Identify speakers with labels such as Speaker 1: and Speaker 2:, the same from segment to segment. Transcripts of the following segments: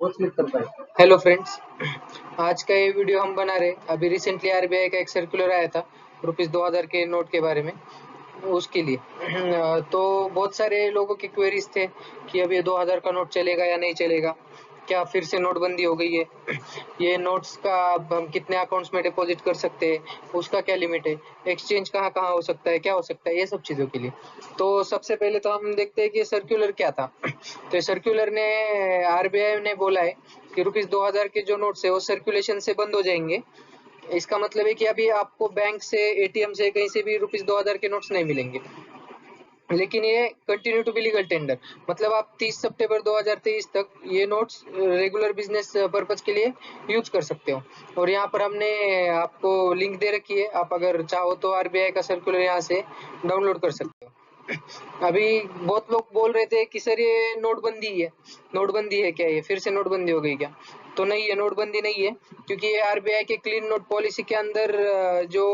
Speaker 1: वो क्लिक कर पाए। हेलो फ्रेंड्स, आज का ये वीडियो हम बना रहे अभी रिसेंटली आरबीआई का एक सर्कुलर आया था ₹2000 के नोट के बारे में, उसके लिए तो बहुत सारे लोगों की क्वेरीज थे कि अब ये 2000 का नोट चलेगा या नहीं चलेगा, क्या फिर से नोटबंदी हो गई है, ये नोट्स का अब हम कितने अकाउंट्स में डिपॉजिट कर सकते हैं, उसका क्या लिमिट है, एक्सचेंज कहाँ कहाँ हो सकता है, क्या हो सकता है, ये सब चीज़ों के लिए। तो सबसे पहले तो हम देखते हैं कि सर्कुलर क्या था। तो सर्कुलर ने आरबीआई ने बोला है कि ₹2000 के जो नोट्स है वो सर्कुलेशन से बंद हो जाएंगे। इसका मतलब है कि अभी आपको बैंक से, एटीएम से, कहीं से भी ₹2000 के नोट्स नहीं मिलेंगे। लेकिन ये continue to be legal tender, मतलब आप 30 सितंबर 2023 तक ये नोट्स रेगुलर बिजनेस पर्पज के लिए यूज कर सकते हो। और यहाँ पर हमने आपको लिंक दे रखी है, आप अगर चाहो तो आरबीआई का सर्कुलर यहाँ से डाउनलोड कर सकते हो। अभी बहुत लोग बोल रहे थे कि सर ये नोटबंदी है, नोटबंदी है क्या, ये फिर से नोटबंदी हो गई क्या? तो नहीं, ये नोटबंदी नहीं है, क्योंकि ये आरबीआई के क्लीन नोट पॉलिसी के अंदर जो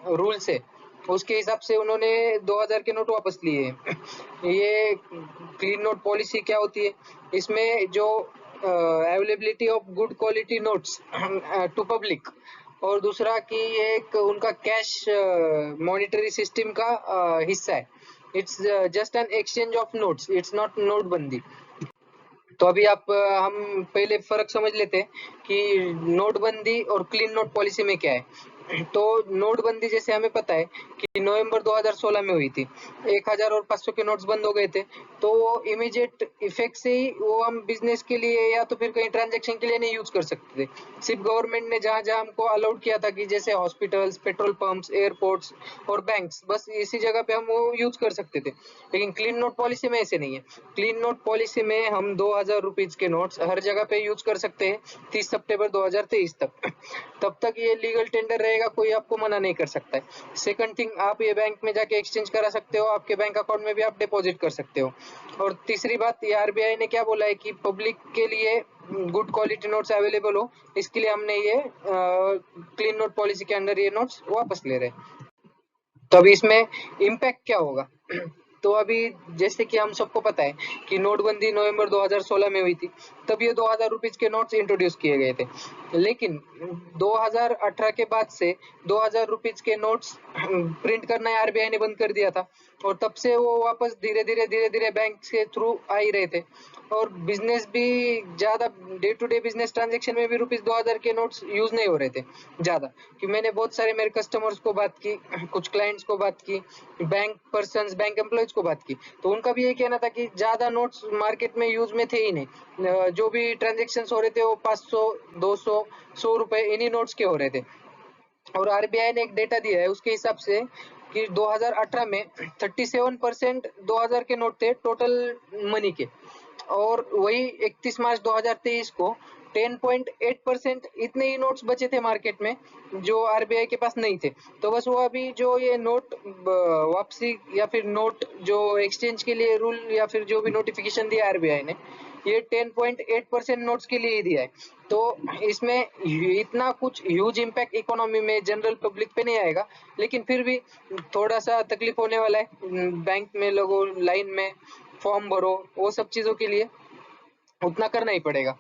Speaker 1: रूल्स है उसके हिसाब से उन्होंने 2000 के नोट वापस लिए हैं। ये क्लीन नोट पॉलिसी क्या होती है, इसमें जो availability of good quality notes to public, और दूसरा कि ये एक उनका कैश मॉनिटरी सिस्टम का हिस्सा है। It's just an exchange of notes, it's not नोटबंदी। तो अभी हम पहले फर्क समझ लेते हैं कि नोटबंदी और क्लीन नोट पॉलिसी में क्या है। तो नोटबंदी जैसे हमें पता है कि नवंबर 2016 में हुई थी, 1000 और 500 के नोट्स बंद हो गए थे। तो वो इमीडिएट इफेक्ट से ही वो हम बिजनेस के लिए या तो फिर कहीं ट्रांजैक्शन के लिए नहीं यूज कर सकते थे। सिर्फ गवर्नमेंट ने जहां जहां हमको अलाउड किया था कि जैसे हॉस्पिटल्स, पेट्रोल पंप्स, एयरपोर्ट्स और बैंक्स, बस इसी जगह पे हम वो यूज कर सकते थे। लेकिन क्लीन नोट पॉलिसी में ऐसे नहीं है। क्लीन नोट पॉलिसी में हम 2000 रुपीज के नोट्स हर जगह पे यूज कर सकते हैं 30 सितंबर 2023 तक। तब तक ये लीगल टेंडर रहेगा, कोई आपको मना नहीं कर सकता है। सेकंड थिंग, आप ये बैंक में जाके एक्सचेंज करा सकते हो, आपके बैंक अकाउंट में भी आप डिपॉजिट कर सकते हो। और तीसरी बात, ये आरबीआई ने क्या बोला है कि पब्लिक के लिए गुड क्वालिटी नोट्स अवेलेबल हो, इसके लिए हमने ये क्लीन नोट पॉलिसी के अंडर ये नोट्स वापस ले रहे हैं। तो अभी इसमें इम्पैक्ट क्या होगा? तो अभी जैसे कि हम सबको पता है कि नोटबंदी नवंबर 2016 में हुई थी, तब ये 2000 रुपीज के नोट्स इंट्रोड्यूस किए गए थे। लेकिन 2018 के बाद से 2000 रुपीज के नोट्स प्रिंट करना आरबीआई ने बंद कर दिया था, और तब से वो वापस धीरे धीरे बैंक के थ्रू आ ही रहे थे। और बिजनेस भी ज्यादा, day to day business transaction में भी ₹2000 के नोट्स यूज नहीं हो रहे थे ज्यादा। कि मैंने बहुत सारे मेरे कस्टमर्स को बात की, कुछ क्लाइंट्स को बात की, बैंक पर्सन्स, बैंक एम्प्लॉयज को बात की, तो उनका भी यही कहना था कि ज्यादा नोट्स मार्केट में यूज में थे ही नहीं। जो भी ट्रांजेक्शन हो रहे थे वो 500, 200, ₹100 इन्हीं नोट्स के हो रहे थे। और आरबीआई ने एक डेटा दिया है उसके हिसाब से कि 2018 में 37% 2000 के नोट थे टोटल मनी के, और वही 31 मार्च 2023 को 10.8% इतने ही नोट्स बचे थे मार्केट में जो आरबीआई के पास नहीं थे। तो बस वो अभी जो ये नोट वापसी या फिर नोट जो एक्सचेंज के लिए रूल या फिर जो भी नोटिफिकेशन दिया आरबीआई ने, ये 10.8% नोट्स के लिए ही दिया है। तो इसमें इतना कुछ ह्यूज इम्पैक्ट इकोनॉमी में, जनरल पब्लिक पे नहीं आएगा, लेकिन फिर भी थोड़ा सा तकलीफ होने वाला है। बैंक में लोगों लाइन में फॉर्म भरो, वो सब चीजों के लिए उतना करना ही पड़ेगा।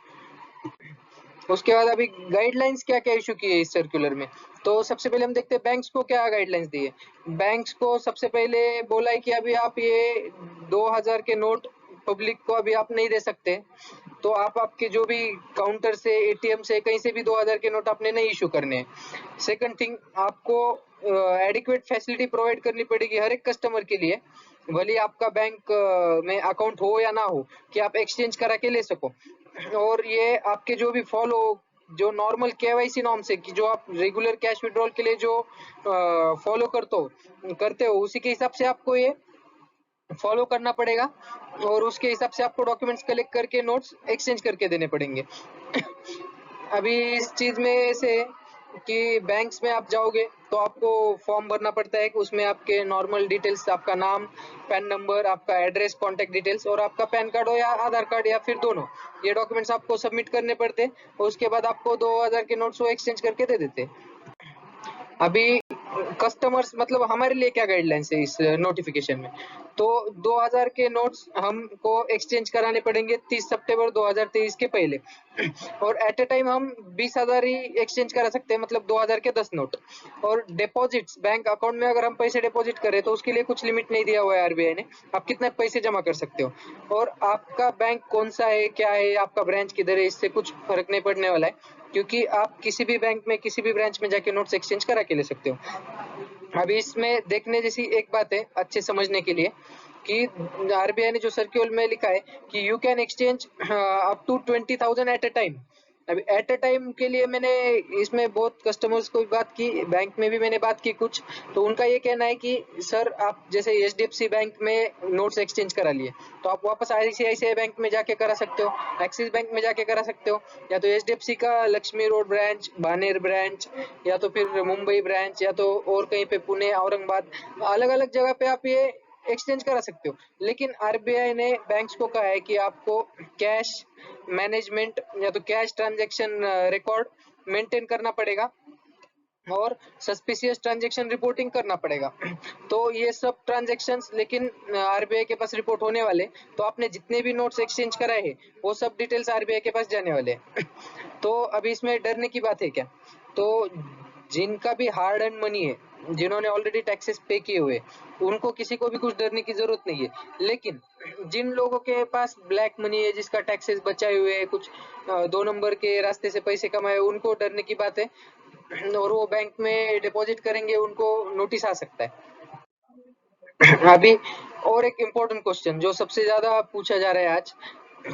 Speaker 1: उसके बाद अभी गाइडलाइंस क्या क्या इशू की है इस सर्कुलर में। तो सबसे पहले हम देखते हैं बैंक्स को क्या गाइडलाइंस दी है। बैंक्स को सबसे पहले बोला है कि अभी आप ये 2000 के नोट पब्लिक को अभी आप नहीं दे सकते। तो आप आपके जो भी काउंटर से, एटीएम से, कहीं से भी 2000 के नोट आपने नहीं इशू करने हैं। सेकंड थिंग, आपको एडिक्वेट फैसिलिटी प्रोवाइड करनी पड़ेगी हर एक कस्टमर के लिए, भले आपका बैंक में अकाउंट हो या ना हो, कि आप एक्सचेंज करा के ले सको। और ये आपके जो भी फॉलो, जो नॉर्मल केवाईसी नॉर्म्स है कि जो आप रेगुलर कैश विड्रॉल के लिए जो फॉलो करते हो उसी के हिसाब से आपको ये फॉलो करना पड़ेगा, और उसके हिसाब से आपको डॉक्यूमेंट्स कलेक्ट करके नोट्स एक्सचेंज करके देने पड़ेंगे। अभी इस चीज में ऐसे कि बैंक्स में आप जाओगे तो आपको फॉर्म भरना पड़ता है कि उसमें आपके नॉर्मल डिटेल्स, आपका नाम, पैन नंबर, आपका एड्रेस, कॉन्टेक्ट डिटेल्स, और आपका पैन कार्ड हो या आधार कार्ड या फिर दोनों, ये डॉक्यूमेंट्स आपको सबमिट करने पड़ते हैं। और उसके बाद आपको 2000 के नोट्स वो एक्सचेंज करके दे देते हैं। अभी कस्टमर्स, मतलब हमारे लिए क्या गाइडलाइंस है इस नोटिफिकेशन में। तो 2000 के नोट्स हमको एक्सचेंज कराने पड़ेंगे 30 सितंबर 2023 के पहले। और एट ए टाइम हम 20,000 ही एक्सचेंज करा सकते हैं, मतलब 2000 के 10 नोट। और डिपॉजिट्स बैंक अकाउंट में अगर हम पैसे डिपॉजिट करें तो उसके लिए कुछ लिमिट नहीं दिया हुआ है आरबीआई ने, आप कितने पैसे जमा कर सकते हो। और आपका बैंक कौन सा है, क्या है, आपका ब्रांच किधर है, इससे कुछ फर्क नहीं पड़ने वाला है, क्योंकि आप किसी भी बैंक में किसी भी ब्रांच में जाके नोट्स एक्सचेंज करा के ले सकते हो। अभी इसमें देखने जैसी एक बात है अच्छे समझने के लिए, कि आरबीआई ने जो सर्क्यूलर में लिखा है कि you can exchange up to 20,000 at a time. अभी एट ए टाइम के लिए मैंने इसमें बहुत कस्टमर्स को बात की, बैंक में भी मैंने बात की कुछ, तो उनका ये कहना है कि सर आप जैसे एचडीएफसी बैंक में नोट्स एक्सचेंज करा लिए तो आप वापस आईसीआईसीआई बैंक में जाके करा सकते हो, एक्सिस बैंक में जाके करा सकते हो, या तो एचडीएफसी का Lakshmi road branch, Baner branch, या तो फिर मुंबई ब्रांच, या तो और कहीं पे पुणे, औरंगाबाद, अलग अलग जगह पे आप ये एक्सचेंज करा सकते हो। लेकिन आरबीआई ने बैंक्स को कहा है कि आपको कैश मैनेजमेंट या तो कैश ट्रांजैक्शन रिकॉर्ड मेंटेन करना पड़ेगा और सस्पिशियस ट्रांजैक्शन रिपोर्टिंग करना पड़ेगा। तो ये सब ट्रांजैक्शंस लेकिन आरबीआई के पास रिपोर्ट होने वाले, तो आपने जितने भी नोट्स एक्सचेंज कराए हैं वो सब डिटेल्स आरबीआई के पास जाने वाले हैं। तो अभी इसमें डरने की बात है क्या? तो जिनका भी हार्ड अर्न मनी है, जिन्होंने ऑलरेडी टैक्सेस पे किए हुए, उनको किसी को भी कुछ डरने की जरूरत नहीं है। लेकिन जिन लोगों के पास ब्लैक मनी है, जिसका टैक्सेस बचाए हुए है, कुछ 2 नंबर के रास्ते से पैसे कमाए, उनको डरने की बात है। और वो बैंक में डिपॉजिट करेंगे उनको नोटिस आ सकता है। अभी और एक इम्पोर्टेंट क्वेश्चन जो सबसे ज्यादा पूछा जा रहा है आज,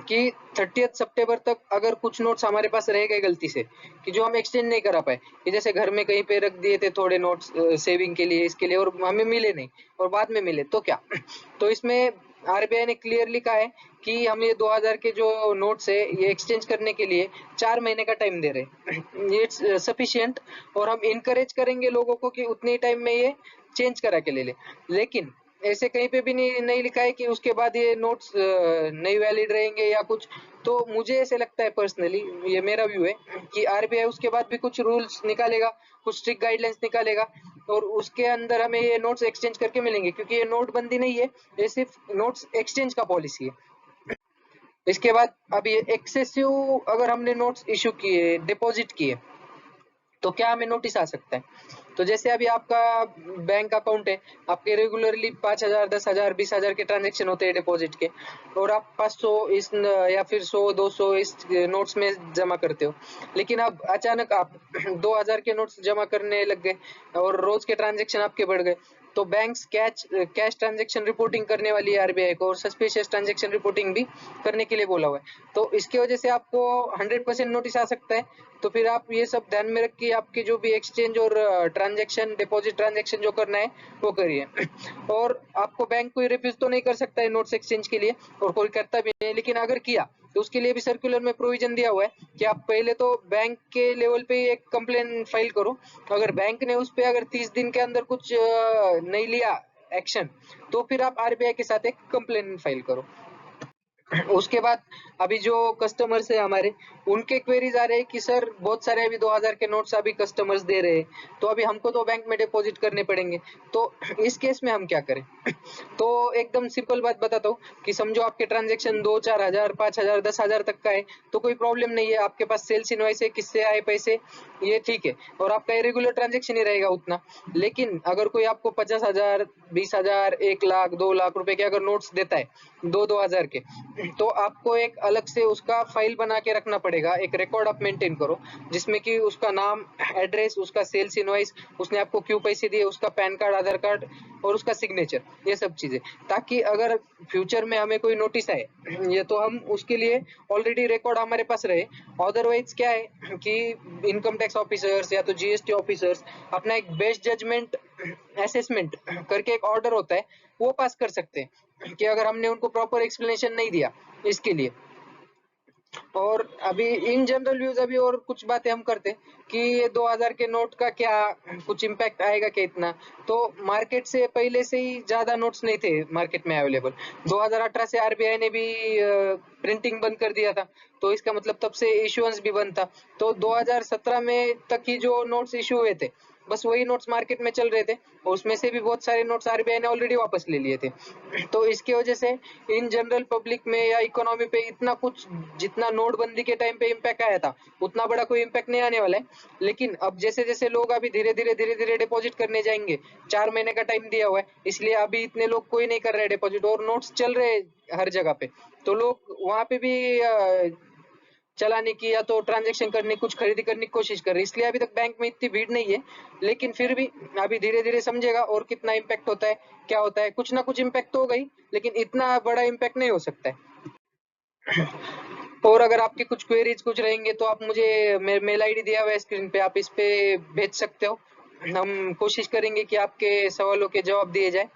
Speaker 1: कि 30 सितंबर तक अगर कुछ नोट्स हमारे पास रह गए गलती से, कि जो हम एक्सचेंज नहीं करा पाए, कि जैसे घर में कहीं पे रख दिए थे थोड़े नोट्स सेविंग के लिए, इसके लिए, और हमें मिले नहीं और बाद में मिले, तो क्या? तो इसमें आरबीआई ने क्लियरली कहा है कि हम ये 2000 के जो नोट्स है ये एक्सचेंज करने के लिए 4 महीने का टाइम दे रहे हैं। ये सफिशिएंट, और हम इनकरेज करेंगे लोगों को कि उतने टाइम में ये चेंज करा के ले ले। लेकिन ऐसे कहीं पे भी नहीं लिखा है कि उसके बाद ये नोट्स नहीं वैलिड रहेंगे या कुछ। तो मुझे ऐसे लगता है पर्सनली, ये मेरा व्यू है, कि आरबीआई उसके बाद भी कुछ रूल्स निकालेगा, कुछ स्ट्रिक्ट गाइडलाइंस निकालेगा, और उसके अंदर हमें ये नोट्स एक्सचेंज करके मिलेंगे, क्योंकि ये नोटबंदी नहीं है, ये सिर्फ नोट्स एक्सचेंज का पॉलिसी है। इसके बाद अभी एक्सेसिव अगर हमने नोट्स इशू किए, डिपॉजिट किए, तो क्या हमें नोटिस आ सकता है? तो जैसे अभी आपका बैंक अकाउंट है, आपके रेगुलरली 5,000, 10,000, 20,000 के ट्रांजेक्शन होते हैं डिपॉजिट के, और आप 500 इस या फिर 100, 200 इस नोट्स में जमा करते हो। लेकिन अब अचानक आप 2,000 के नोट्स जमा करने लग गए और रोज के ट्रांजेक्शन आपके बढ़ गए, तो बैंक्स कैश ट्रांजैक्शन रिपोर्टिंग करने वाली है आरबीआई को, और सस्पिशियस ट्रांजैक्शन रिपोर्टिंग भी करने के लिए बोला हुआ है। तो इसकी वजह से आपको 100% नोटिस आ सकता है। तो फिर आप ये सब ध्यान में रख के आपके जो भी एक्सचेंज और ट्रांजैक्शन, डिपॉजिट ट्रांजैक्शन जो करना है वो करिए। और आपको बैंक कोई रिफ्यूज तो नहीं कर सकता है नोट्स एक्सचेंज के लिए, और कोई करता भी नहीं, लेकिन अगर किया तो उसके लिए भी सर्कुलर में प्रोविजन दिया हुआ है कि आप पहले तो बैंक के लेवल पे एक कंप्लेन फाइल करो। अगर बैंक ने उस पे अगर 30 दिन के अंदर कुछ नहीं लिया एक्शन, तो फिर आप आरबीआई के साथ एक कंप्लेन फाइल करो। उसके बाद अभी जो कस्टमर्स है हमारे, उनके क्वेरीज आ रहे हैं कि सर बहुत सारे अभी 2000 के नोट्स अभी कस्टमर्स दे रहे हैं, तो अभी हमको तो बैंक में डिपॉजिट करने पड़ेंगे, तो इस केस में हम क्या करें? तो एकदम सिंपल बात बताता हूँ, कि समझो आपके ट्रांजेक्शन 2-4 हजार, 5,000, 10,000 तक का है, तो कोई प्रॉब्लम नहीं है, आपके पास सेल्स इनवॉइस है, किससे आए पैसे, ये ठीक है, और आपका रेगुलर ट्रांजेक्शन ही रहेगा उतना। लेकिन अगर कोई आपको 50,000, 20,000, 1 लाख, 2 लाख रुपए के अगर नोट्स देता है, 2-2 हजार के, तो आपको एक अलग से उसका फाइल बना के रखना पड़ेगा, एक रिकॉर्ड आप मेंटेन करो, जिसमें कि उसका नाम, एड्रेस, उसका सेल्स इनवॉइस, उसने आपको क्यों पैसे दिए, उसका पैन कार्ड, आधार कार्ड, और उसका सिग्नेचर, ये सब चीजें, ताकि अगर फ्यूचर में हमें कोई नोटिस आए, ये तो हम उसके लिए ऑलरेडी रिकॉर्ड हमारे पास रहे। अदरवाइज क्या है कि इनकम टैक्स ऑफिसर्स या तो जीएसटी ऑफिसर्स अपना एक बेस्ट जजमेंट असेसमेंट करके एक ऑर्डर होता है, वो पास कर सकते हैं कि अगर हमने उनको प्रॉपर एक्सप्लेनेशन नहीं दिया इसके लिए। और अभी इन जनरल व्यूज अभी और कुछ बातें हम करते हैं कि ये 2000 के नोट का क्या कुछ इम्पैक्ट आएगा क्या इतना। तो मार्केट से पहले से ही ज्यादा नोट्स नहीं थे मार्केट में अवेलेबल। 2018 से आरबीआई ने भी प्रिंटिंग बंद कर दिया था, तो इसका मतलब तब से इश्यूएंस भी बंद था। तो 2017 में तक ही जो नोट्स इशू हुए थे बस वही नोट्स मार्केट में चल रहे थे, और उसमें से भी बहुत सारे नोट्स आरबीआई ने ऑलरेडी वापस ले लिए थे। तो इसकी वजह से इन जनरल पब्लिक में या इकोनॉमी पे इतना कुछ, जितना नोटबंदी के टाइम पे इम्पैक्ट आया था उतना बड़ा कोई इम्पैक्ट नहीं आने वाला है। लेकिन अब जैसे जैसे लोग अभी धीरे धीरे डिपॉजिट करने जाएंगे, 4 महीने का टाइम दिया हुआ है, इसलिए अभी इतने लोग कोई नहीं कर रहे डिपॉजिट, और नोट्स चल रहे हर जगह पे, तो लोग वहां पे भी चलाने की या तो ट्रांजेक्शन करने, कुछ खरीदी करने की कोशिश कर रहे हैं, इसलिए अभी तक बैंक में इतनी भीड़ नहीं है। लेकिन फिर भी अभी धीरे धीरे समझेगा और कितना इम्पैक्ट होता है, क्या होता है, कुछ ना कुछ इम्पैक्ट तो होगा ही, लेकिन इतना बड़ा इम्पैक्ट नहीं हो सकता है। और अगर आपके कुछ क्वेरीज कुछ रहेंगे तो आप मुझे मेल आईडी दिया हुआ है स्क्रीन पे, आप इस पे भेज सकते हो। हम कोशिश करेंगे कि आपके सवालों के जवाब दिए जाए।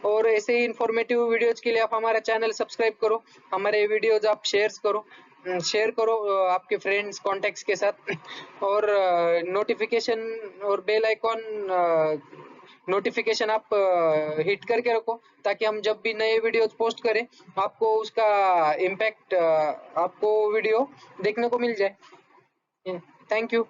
Speaker 1: और ऐसे ही इंफॉर्मेटिव वीडियोज के लिए आप हमारा चैनल सब्सक्राइब करो, हमारे वीडियोज आप शेयर करो आपके फ्रेंड्स कॉन्टेक्ट्स के साथ। और नोटिफिकेशन और बेल आइकॉन नोटिफिकेशन आप हिट करके रखो, ताकि हम जब भी नए वीडियोस पोस्ट करें आपको उसका इम्पैक्ट, आपको वीडियो देखने को मिल जाए। Thank you.